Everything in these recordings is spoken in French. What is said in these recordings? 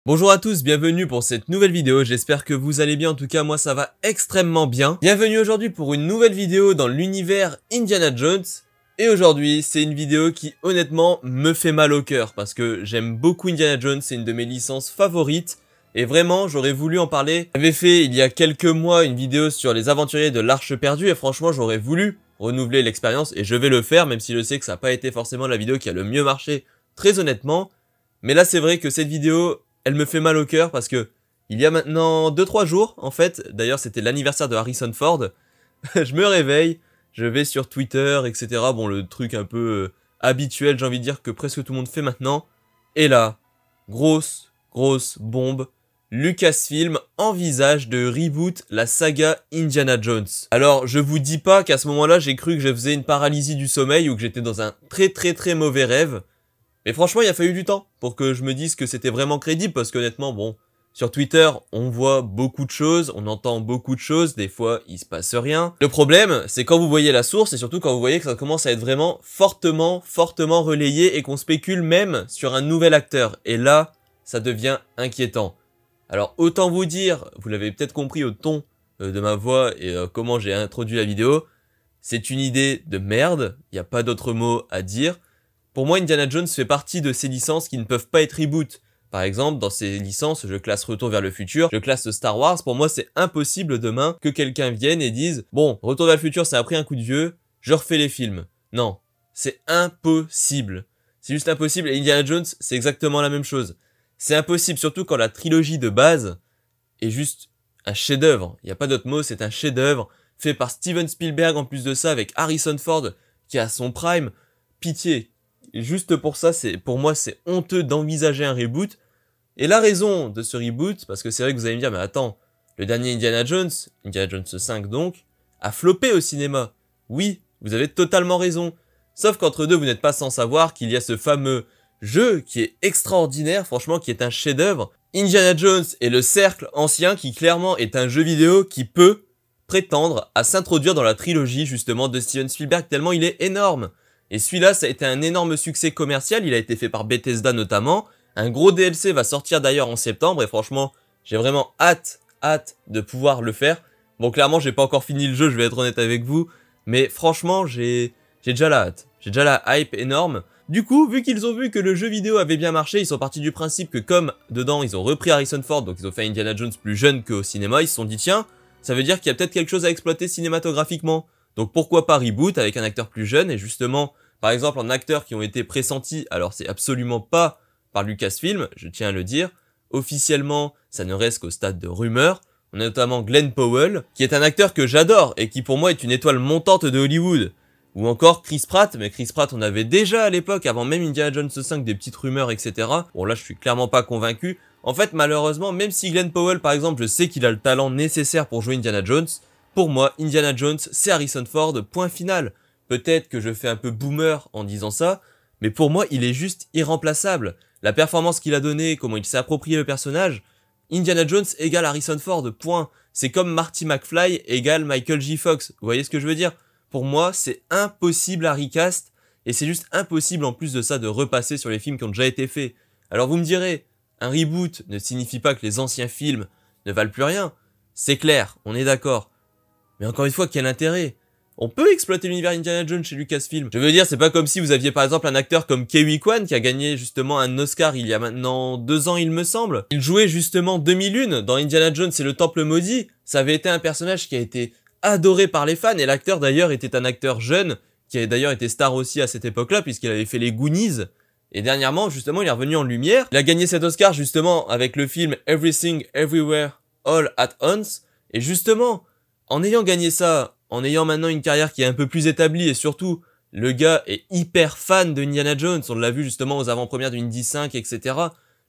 Bonjour à tous, bienvenue pour cette nouvelle vidéo, j'espère que vous allez bien, en tout cas moi ça va extrêmement bien. Bienvenue aujourd'hui pour une nouvelle vidéo dans l'univers Indiana Jones. Et aujourd'hui c'est une vidéo qui honnêtement me fait mal au cœur parce que j'aime beaucoup Indiana Jones, c'est une de mes licences favorites. Et vraiment j'aurais voulu en parler. J'avais fait il y a quelques mois une vidéo sur les aventuriers de l'Arche perdue et franchement j'aurais voulu renouveler l'expérience et je vais le faire même si je sais que ça n'a pas été forcément la vidéo qui a le mieux marché, très honnêtement. Mais là c'est vrai que cette vidéo, elle me fait mal au cœur parce que il y a maintenant 2-3 jours, en fait, d'ailleurs c'était l'anniversaire de Harrison Ford, je me réveille, je vais sur Twitter, etc. Bon, le truc un peu habituel, j'ai envie de dire que presque tout le monde fait maintenant. Et là, grosse bombe, Lucasfilm envisage de reboot la saga Indiana Jones. Alors, je vous dis pas qu'à ce moment-là, j'ai cru que je faisais une paralysie du sommeil ou que j'étais dans un très mauvais rêve. Mais franchement, il a fallu du temps pour que je me dise que c'était vraiment crédible parce qu'honnêtement, bon, sur Twitter, on voit beaucoup de choses, on entend beaucoup de choses, des fois, il se passe rien. Le problème, c'est quand vous voyez la source et surtout quand vous voyez que ça commence à être vraiment fortement relayé et qu'on spécule même sur un nouvel acteur. Et là, ça devient inquiétant. Alors, autant vous dire, vous l'avez peut-être compris au ton de ma voix et comment j'ai introduit la vidéo, c'est une idée de merde, il n'y a pas d'autre mot à dire. Pour moi, Indiana Jones fait partie de ces licences qui ne peuvent pas être reboot. Par exemple, dans ces licences, je classe Retour vers le futur, je classe Star Wars. Pour moi, c'est impossible demain que quelqu'un vienne et dise « Bon, Retour vers le futur, ça a pris un coup de vieux, je refais les films. » Non, c'est impossible. C'est juste impossible. Et Indiana Jones, c'est exactement la même chose. C'est impossible, surtout quand la trilogie de base est juste un chef-d'œuvre. Il n'y a pas d'autre mot, c'est un chef-d'œuvre fait par Steven Spielberg en plus de ça, avec Harrison Ford qui a son prime. Pitié. Et juste pour ça, pour moi, c'est honteux d'envisager un reboot. Et la raison de ce reboot, parce que c'est vrai que vous allez me dire, mais attends, le dernier Indiana Jones 5 donc, a floppé au cinéma. Oui, vous avez totalement raison. Sauf qu'entre deux, vous n'êtes pas sans savoir qu'il y a ce fameux jeu qui est extraordinaire, franchement, qui est un chef-d'œuvre. Indiana Jones et le Cercle Ancien, qui clairement est un jeu vidéo qui peut prétendre à s'introduire dans la trilogie, justement, de Steven Spielberg, tellement il est énorme. Et celui-là, ça a été un énorme succès commercial, il a été fait par Bethesda notamment. Un gros DLC va sortir d'ailleurs en septembre et franchement, j'ai vraiment hâte de pouvoir le faire. Bon, clairement, j'ai pas encore fini le jeu, je vais être honnête avec vous, mais franchement, j'ai déjà la hâte. J'ai déjà la hype énorme. Du coup, vu qu'ils ont vu que le jeu vidéo avait bien marché, ils sont partis du principe que comme dedans, ils ont repris Harrison Ford, donc ils ont fait Indiana Jones plus jeune qu'au cinéma, ils se sont dit tiens, ça veut dire qu'il y a peut-être quelque chose à exploiter cinématographiquement. Donc pourquoi pas reboot avec un acteur plus jeune et justement, par exemple, en acteurs qui ont été pressentis, alors c'est absolument pas par Lucasfilm, je tiens à le dire, officiellement ça ne reste qu'au stade de rumeur, on a notamment Glenn Powell, qui est un acteur que j'adore et qui pour moi est une étoile montante de Hollywood, ou encore Chris Pratt, mais Chris Pratt on avait déjà à l'époque, avant même Indiana Jones 5, des petites rumeurs, etc. Bon là je suis clairement pas convaincu, en fait malheureusement, même si Glenn Powell par exemple, je sais qu'il a le talent nécessaire pour jouer Indiana Jones, pour moi, Indiana Jones, c'est Harrison Ford, point final. Peut-être que je fais un peu boomer en disant ça, mais pour moi, il est juste irremplaçable. La performance qu'il a donnée, comment il s'est approprié le personnage, Indiana Jones égale Harrison Ford, point. C'est comme Marty McFly égale Michael J. Fox. Vous voyez ce que je veux dire? Pour moi, c'est impossible à recast, et c'est juste impossible en plus de ça de repasser sur les films qui ont déjà été faits. Alors vous me direz, un reboot ne signifie pas que les anciens films ne valent plus rien. C'est clair, on est d'accord. Mais encore une fois, quel intérêt? On peut exploiter l'univers Indiana Jones chez Lucasfilm. Je veux dire, c'est pas comme si vous aviez par exemple un acteur comme Ke-Huy Quan qui a gagné justement un Oscar il y a maintenant 2 ans il me semble. Il jouait justement 2001 dans Indiana Jones et le Temple Maudit. Ça avait été un personnage qui a été adoré par les fans et l'acteur d'ailleurs était un acteur jeune qui avait d'ailleurs été star aussi à cette époque-là puisqu'il avait fait les Goonies. Et dernièrement, justement, il est revenu en lumière. Il a gagné cet Oscar justement avec le film Everything Everywhere All at Once. Et justement, en ayant gagné ça, en ayant maintenant une carrière qui est un peu plus établie et surtout, le gars est hyper fan de Indiana Jones, on l'a vu justement aux avant-premières du Indy 5, etc.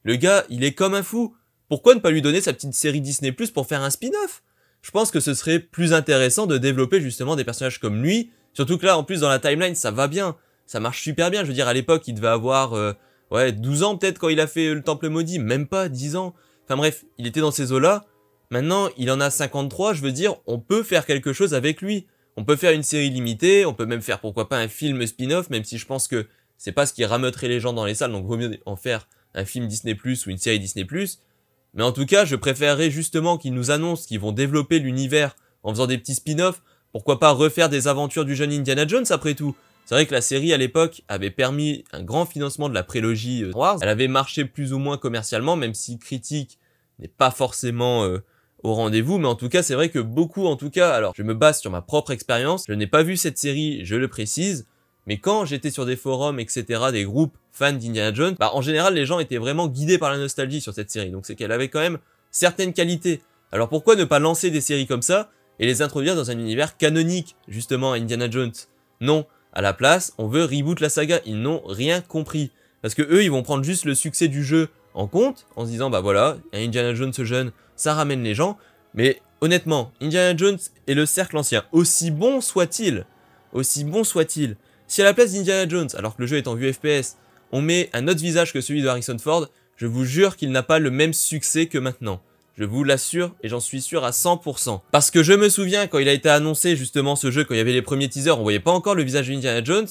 Le gars, il est comme un fou. Pourquoi ne pas lui donner sa petite série Disney Plus pour faire un spin-off? Je pense que ce serait plus intéressant de développer justement des personnages comme lui, surtout que là, en plus, dans la timeline, ça va bien. Ça marche super bien, je veux dire, à l'époque, il devait avoir 12 ans peut-être quand il a fait le Temple Maudit, même pas 10 ans. Enfin bref, il était dans ces eaux-là. Maintenant, il en a 53, je veux dire, on peut faire quelque chose avec lui. On peut faire une série limitée, on peut même faire pourquoi pas un film spin-off, même si je pense que c'est pas ce qui rameuterait les gens dans les salles, donc vaut mieux en faire un film Disney+, ou une série Disney+. Mais en tout cas, je préférerais justement qu'ils nous annoncent qu'ils vont développer l'univers en faisant des petits spin-offs. Pourquoi pas refaire des aventures du jeune Indiana Jones après tout? C'est vrai que la série à l'époque avait permis un grand financement de la prélogie Star Wars. Elle avait marché plus ou moins commercialement, même si critique n'est pas forcément au rendez-vous. Mais en tout cas, c'est vrai que beaucoup, en tout cas, alors je me base sur ma propre expérience. Je n'ai pas vu cette série, je le précise. Mais quand j'étais sur des forums, etc., des groupes fans d'Indiana Jones, bah en général, les gens étaient vraiment guidés par la nostalgie sur cette série. Donc c'est qu'elle avait quand même certaines qualités. Alors pourquoi ne pas lancer des séries comme ça et les introduire dans un univers canonique, justement, à Indiana Jones? Non. À la place, on veut reboot la saga. Ils n'ont rien compris. Parce que eux, ils vont prendre juste le succès du jeu en compte, en se disant, bah voilà, un Indiana Jones jeune, ça ramène les gens. Mais honnêtement, Indiana Jones et le cercle ancien, aussi bon soit-il, si à la place d'Indiana Jones, alors que le jeu est en vue FPS, on met un autre visage que celui de Harrison Ford, je vous jure qu'il n'a pas le même succès que maintenant. Je vous l'assure, et j'en suis sûr à 100%. Parce que je me souviens, quand il a été annoncé justement ce jeu, quand il y avait les premiers teasers, on voyait pas encore le visage d'Indiana Jones,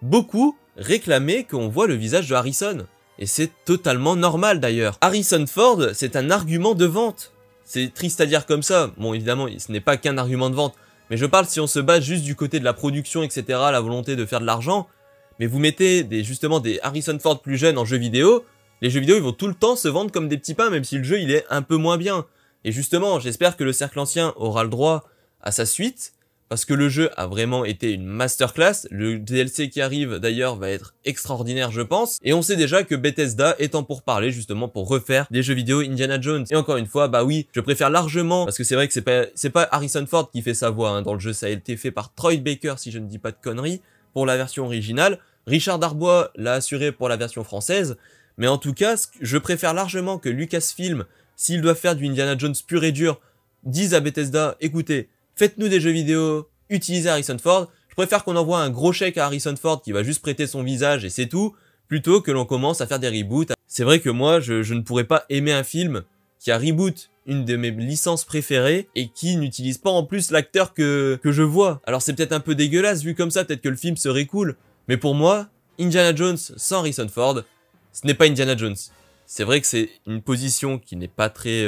beaucoup réclamaient qu'on voit le visage de Harrison. Et c'est totalement normal d'ailleurs. Harrison Ford, c'est un argument de vente. C'est triste à dire comme ça. Bon, évidemment, ce n'est pas qu'un argument de vente. Mais je parle si on se base juste du côté de la production, etc., la volonté de faire de l'argent. Mais vous mettez justement des Harrison Ford plus jeunes en jeux vidéo, les jeux vidéo ils vont tout le temps se vendre comme des petits pains, même si le jeu il est un peu moins bien. Et justement, j'espère que le cercle ancien aura le droit à sa suite, parce que le jeu a vraiment été une masterclass. Le DLC qui arrive d'ailleurs va être extraordinaire je pense. Et on sait déjà que Bethesda est en pourparlers justement pour refaire des jeux vidéo Indiana Jones. Et encore une fois, bah oui, je préfère largement, parce que c'est vrai que c'est pas Harrison Ford qui fait sa voix hein, dans le jeu, ça a été fait par Troy Baker si je ne dis pas de conneries, pour la version originale. Richard Darbois l'a assuré pour la version française. Mais en tout cas, je préfère largement que Lucasfilm, s'ils doivent faire du Indiana Jones pur et dur, disent à Bethesda, écoutez, faites-nous des jeux vidéo, utilisez Harrison Ford. Je préfère qu'on envoie un gros chèque à Harrison Ford qui va juste prêter son visage et c'est tout, plutôt que l'on commence à faire des reboots. C'est vrai que moi, je ne pourrais pas aimer un film qui a reboot une de mes licences préférées et qui n'utilise pas en plus l'acteur que je vois. Alors c'est peut-être un peu dégueulasse vu comme ça, peut-être que le film serait cool. Mais pour moi, Indiana Jones sans Harrison Ford, ce n'est pas Indiana Jones. C'est vrai que c'est une position qui n'est pas très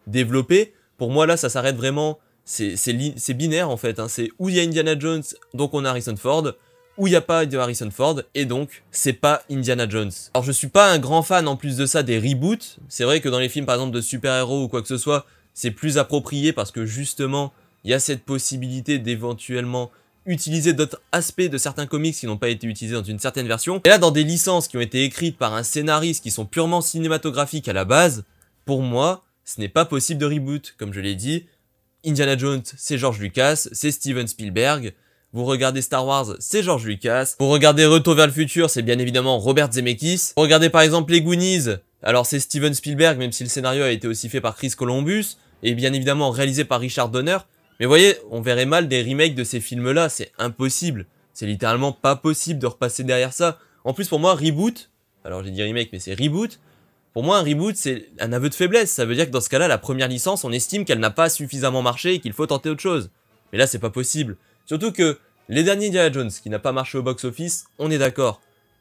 développée. Pour moi là, ça s'arrête vraiment... C'est binaire en fait, hein. C'est où il y a Indiana Jones, donc on a Harrison Ford, ou il n'y a pas de Harrison Ford, et donc c'est pas Indiana Jones. Alors je suis pas un grand fan en plus de ça des reboots, c'est vrai que dans les films par exemple de super-héros ou quoi que ce soit, c'est plus approprié parce que justement, il y a cette possibilité d'éventuellement utiliser d'autres aspects de certains comics qui n'ont pas été utilisés dans une certaine version. Et là dans des licences qui ont été écrites par un scénariste qui sont purement cinématographiques à la base, pour moi, ce n'est pas possible de reboot, comme je l'ai dit. Indiana Jones, c'est George Lucas, c'est Steven Spielberg. Vous regardez Star Wars, c'est George Lucas. Vous regardez Retour vers le futur, c'est bien évidemment Robert Zemeckis. Vous regardez par exemple les Goonies, alors c'est Steven Spielberg, même si le scénario a été aussi fait par Chris Columbus, et bien évidemment réalisé par Richard Donner. Mais vous voyez, on verrait mal des remakes de ces films-là, c'est impossible. C'est littéralement pas possible de repasser derrière ça. En plus pour moi, reboot, alors j'ai dit remake mais c'est reboot, pour moi, un reboot, c'est un aveu de faiblesse. Ça veut dire que dans ce cas-là, la première licence, on estime qu'elle n'a pas suffisamment marché et qu'il faut tenter autre chose. Mais là, c'est pas possible. Surtout que les derniers Indiana Jones, qui n'a pas marché au box-office, on est d'accord.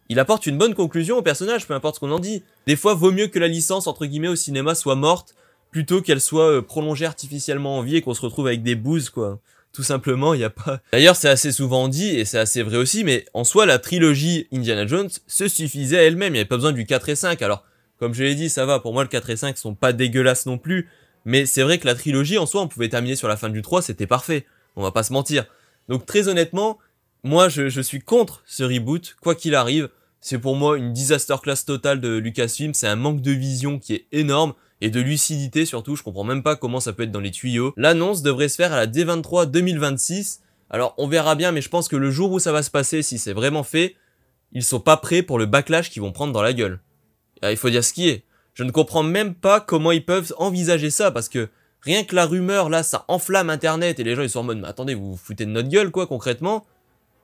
Il apporte une bonne conclusion au personnage, peu importe ce qu'on en dit. Des fois, vaut mieux que la licence, entre guillemets, au cinéma soit morte, plutôt qu'elle soit prolongée artificiellement en vie et qu'on se retrouve avec des bouses, quoi. Tout simplement, il n'y a pas... D'ailleurs, c'est assez souvent dit, et c'est assez vrai aussi, mais en soi, la trilogie Indiana Jones se suffisait à elle-même. Il n'y avait pas besoin du 4 et 5, alors... Comme je l'ai dit, ça va, pour moi le 4 et 5 sont pas dégueulasses non plus, mais c'est vrai que la trilogie en soi, on pouvait terminer sur la fin du 3, c'était parfait, on va pas se mentir. Donc très honnêtement, moi je suis contre ce reboot, quoi qu'il arrive, c'est pour moi une disaster class totale de Lucasfilm, c'est un manque de vision qui est énorme, et de lucidité surtout, je comprends même pas comment ça peut être dans les tuyaux. L'annonce devrait se faire à la D23 2026, alors on verra bien, mais je pense que le jour où ça va se passer, si c'est vraiment fait, ils sont pas prêts pour le backlash qu'ils vont prendre dans la gueule. Il faut dire ce qui est. Je ne comprends même pas comment ils peuvent envisager ça, parce que rien que la rumeur, là, ça enflamme Internet, et les gens, ils sont en mode, mais attendez, vous vous foutez de notre gueule, quoi, concrètement.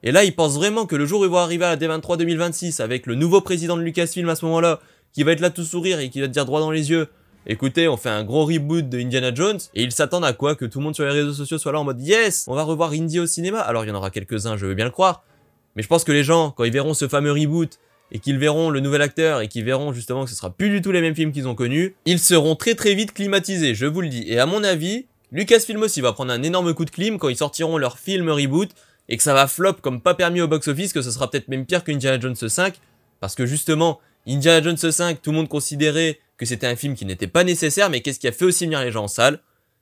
Et là, ils pensent vraiment que le jour où ils vont arriver à la D23 2026, avec le nouveau président de Lucasfilm à ce moment-là, qui va être là tout sourire et qui va te dire droit dans les yeux, écoutez, on fait un gros reboot de Indiana Jones, et ils s'attendent à quoi? Que tout le monde sur les réseaux sociaux soit là en mode, yes, on va revoir Indy au cinéma. Alors, il y en aura quelques-uns, je veux bien le croire. Mais je pense que les gens, quand ils verront ce fameux reboot, et qu'ils verront le nouvel acteur et qu'ils verront justement que ce sera plus du tout les mêmes films qu'ils ont connus, ils seront très très vite climatisés, je vous le dis. Et à mon avis, Lucasfilm aussi va prendre un énorme coup de clim quand ils sortiront leur film reboot et que ça va flop comme pas permis au box-office, que ce sera peut-être même pire que Indiana Jones 5, parce que justement, Indiana Jones 5, tout le monde considérait que c'était un film qui n'était pas nécessaire, mais qu'est-ce qui a fait aussi venir les gens en salle?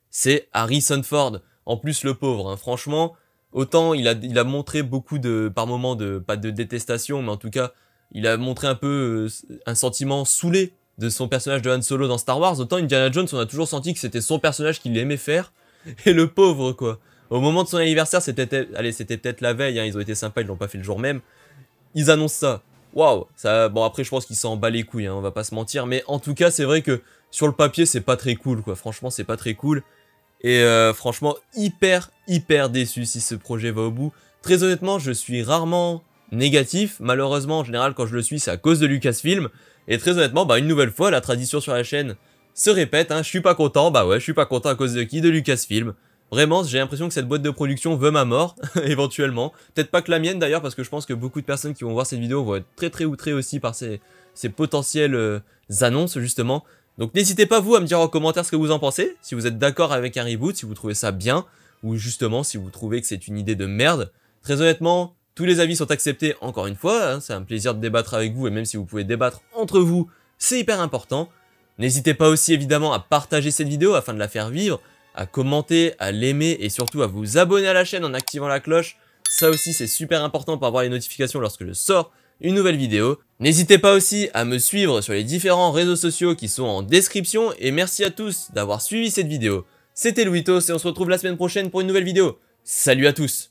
C'est Harrison Ford. En plus, le pauvre, hein, franchement, autant il a montré beaucoup par moments pas de détestation, mais en tout cas, il a montré un peu un sentiment saoulé de son personnage de Han Solo dans Star Wars, autant Indiana Jones, on a toujours senti que c'était son personnage qu'il aimait faire, et le pauvre, quoi. Au moment de son anniversaire, c'était peut-être la veille, hein, ils ont été sympas, ils l'ont pas fait le jour même, ils annoncent ça. Waouh, ça, bon après je pense qu'ils s'en bat les couilles, hein, on va pas se mentir, mais en tout cas c'est vrai que sur le papier c'est pas très cool, quoi, franchement c'est pas très cool, et franchement hyper déçu si ce projet va au bout. Très honnêtement, je suis rarement négatif, malheureusement en général quand je le suis c'est à cause de Lucasfilm, et très honnêtement, bah une nouvelle fois, la tradition sur la chaîne se répète, hein, je suis pas content, bah ouais, je suis pas content à cause de qui? De Lucasfilm. Vraiment, j'ai l'impression que cette boîte de production veut ma mort, éventuellement. Peut-être pas que la mienne d'ailleurs, parce que je pense que beaucoup de personnes qui vont voir cette vidéo vont être très outrées aussi par ces potentielles annonces, justement. Donc n'hésitez pas vous à me dire en commentaire ce que vous en pensez, si vous êtes d'accord avec un reboot, si vous trouvez ça bien, ou justement si vous trouvez que c'est une idée de merde. Très honnêtement, tous les avis sont acceptés encore une fois, hein, c'est un plaisir de débattre avec vous, et même si vous pouvez débattre entre vous, c'est hyper important. N'hésitez pas aussi évidemment à partager cette vidéo afin de la faire vivre, à commenter, à l'aimer et surtout à vous abonner à la chaîne en activant la cloche. Ça aussi c'est super important pour avoir les notifications lorsque je sors une nouvelle vidéo. N'hésitez pas aussi à me suivre sur les différents réseaux sociaux qui sont en description et merci à tous d'avoir suivi cette vidéo. C'était Louitos et on se retrouve la semaine prochaine pour une nouvelle vidéo. Salut à tous!